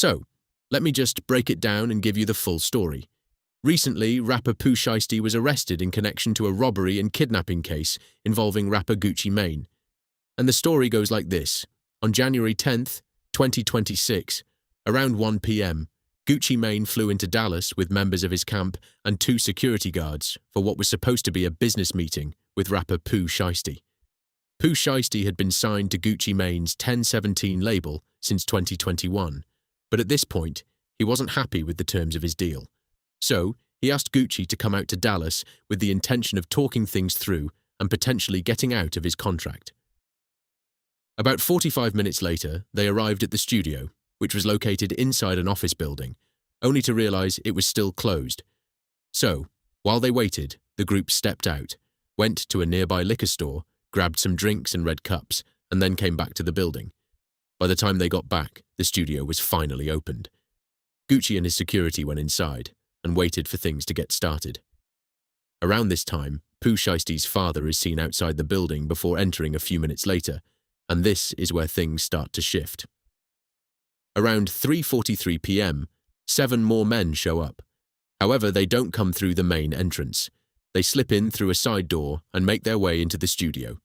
So, let me just break it down and give you the full story. Recently, rapper Pooh Shiesty was arrested in connection to a robbery and kidnapping case involving rapper Gucci Mane. And the story goes like this. On January 10th, 2026, around 1 p.m., Gucci Mane flew into Dallas with members of his camp and 2 security guards for what was supposed to be a business meeting with rapper Pooh Shiesty. Pooh Shiesty had been signed to Gucci Mane's 1017 label since 2021, but at this point, he wasn't happy with the terms of his deal. So, he asked Gucci to come out to Dallas with the intention of talking things through and potentially getting out of his contract. About 45 minutes later, they arrived at the studio, which was located inside an office building, only to realize it was still closed. So, while they waited, the group stepped out, went to a nearby liquor store, grabbed some drinks and red cups, and then came back to the building. By the time they got back, the studio was finally opened. Gucci and his security went inside and waited for things to get started. Around this time, Pooh Shiesty's father is seen outside the building before entering a few minutes later, and this is where things start to shift. Around 3:43 p.m., 7 more men show up. However, they don't come through the main entrance. They slip in through a side door and make their way into the studio.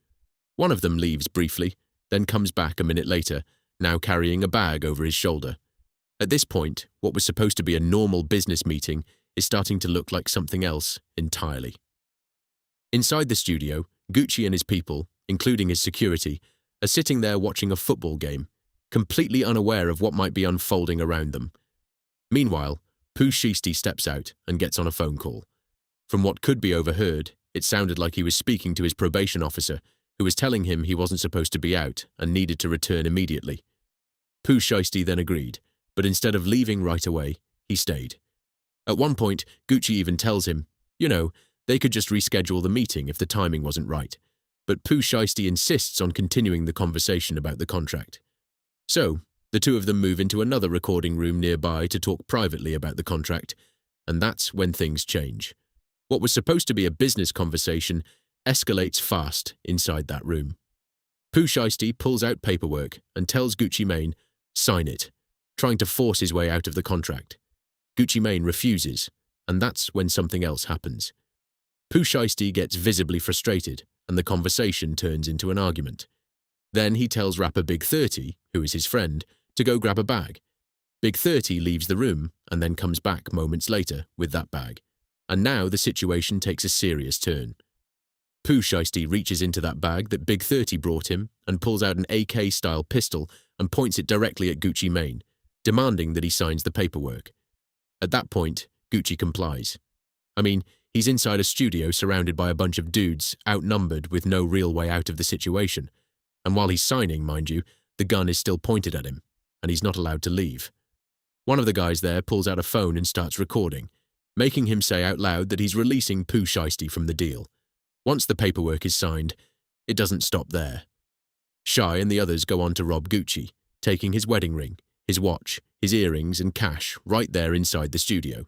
One of them leaves briefly, then comes back a minute later, now carrying a bag over his shoulder. At this point, what was supposed to be a normal business meeting is starting to look like something else entirely. Inside the studio, Gucci and his people, including his security, are sitting there watching a football game, completely unaware of what might be unfolding around them. Meanwhile, Pooh Shiesty steps out and gets on a phone call. From what could be overheard, it sounded like he was speaking to his probation officer, who was telling him he wasn't supposed to be out and needed to return immediately. Pooh Shiesty then agreed, but instead of leaving right away, he stayed. At one point, Gucci even tells him, they could just reschedule the meeting if the timing wasn't right, but Pooh Shiesty insists on continuing the conversation about the contract. So, the two of them move into another recording room nearby to talk privately about the contract, and that's when things change. What was supposed to be a business conversation escalates fast inside that room. Pooh Shiesty pulls out paperwork and tells Gucci Mane, sign it, trying to force his way out of the contract. Gucci Mane refuses, and that's when something else happens. Pooh Shiesty gets visibly frustrated, and the conversation turns into an argument. Then he tells rapper Big 30, who is his friend, to go grab a bag. Big 30 leaves the room and then comes back moments later with that bag. And now the situation takes a serious turn. Pooh Shiesty reaches into that bag that Big 30 brought him and pulls out an AK-style pistol and points it directly at Gucci Mane, demanding that he signs the paperwork. At that point, Gucci complies. He's inside a studio surrounded by a bunch of dudes, outnumbered with no real way out of the situation. And while he's signing, mind you, the gun is still pointed at him, and he's not allowed to leave. One of the guys there pulls out a phone and starts recording, making him say out loud that he's releasing Pooh Shiesty from the deal. Once the paperwork is signed, it doesn't stop there. Shy and the others go on to rob Gucci, taking his wedding ring, his watch, his earrings and cash right there inside the studio.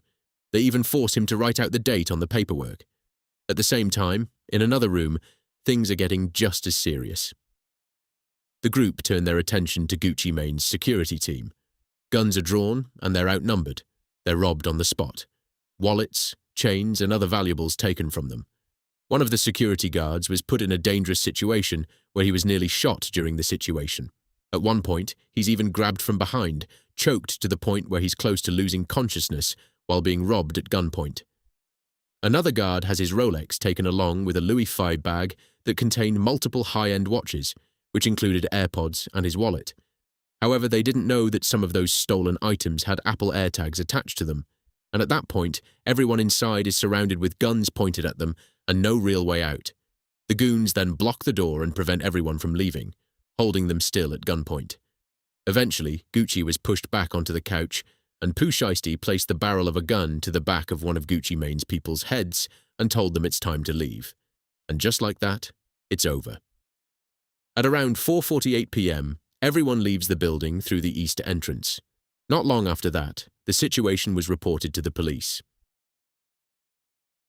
They even force him to write out the date on the paperwork. At the same time, in another room, things are getting just as serious. The group turn their attention to Gucci Mane's security team. Guns are drawn and they're outnumbered. They're robbed on the spot. Wallets, chains and other valuables taken from them. One of the security guards was put in a dangerous situation where he was nearly shot during the situation. At one point, he's even grabbed from behind, choked to the point where he's close to losing consciousness while being robbed at gunpoint. Another guard has his Rolex taken along with a Louis V bag that contained multiple high-end watches, which included AirPods and his wallet. However, they didn't know that some of those stolen items had Apple AirTags attached to them, and at that point, everyone inside is surrounded with guns pointed at them and no real way out. The goons then block the door and prevent everyone from leaving, holding them still at gunpoint. Eventually, Gucci was pushed back onto the couch, and Pooh Shiesty placed the barrel of a gun to the back of one of Gucci Mane's people's heads and told them it's time to leave. And just like that, it's over. At around 4:48 p.m., everyone leaves the building through the east entrance. Not long after that, the situation was reported to the police.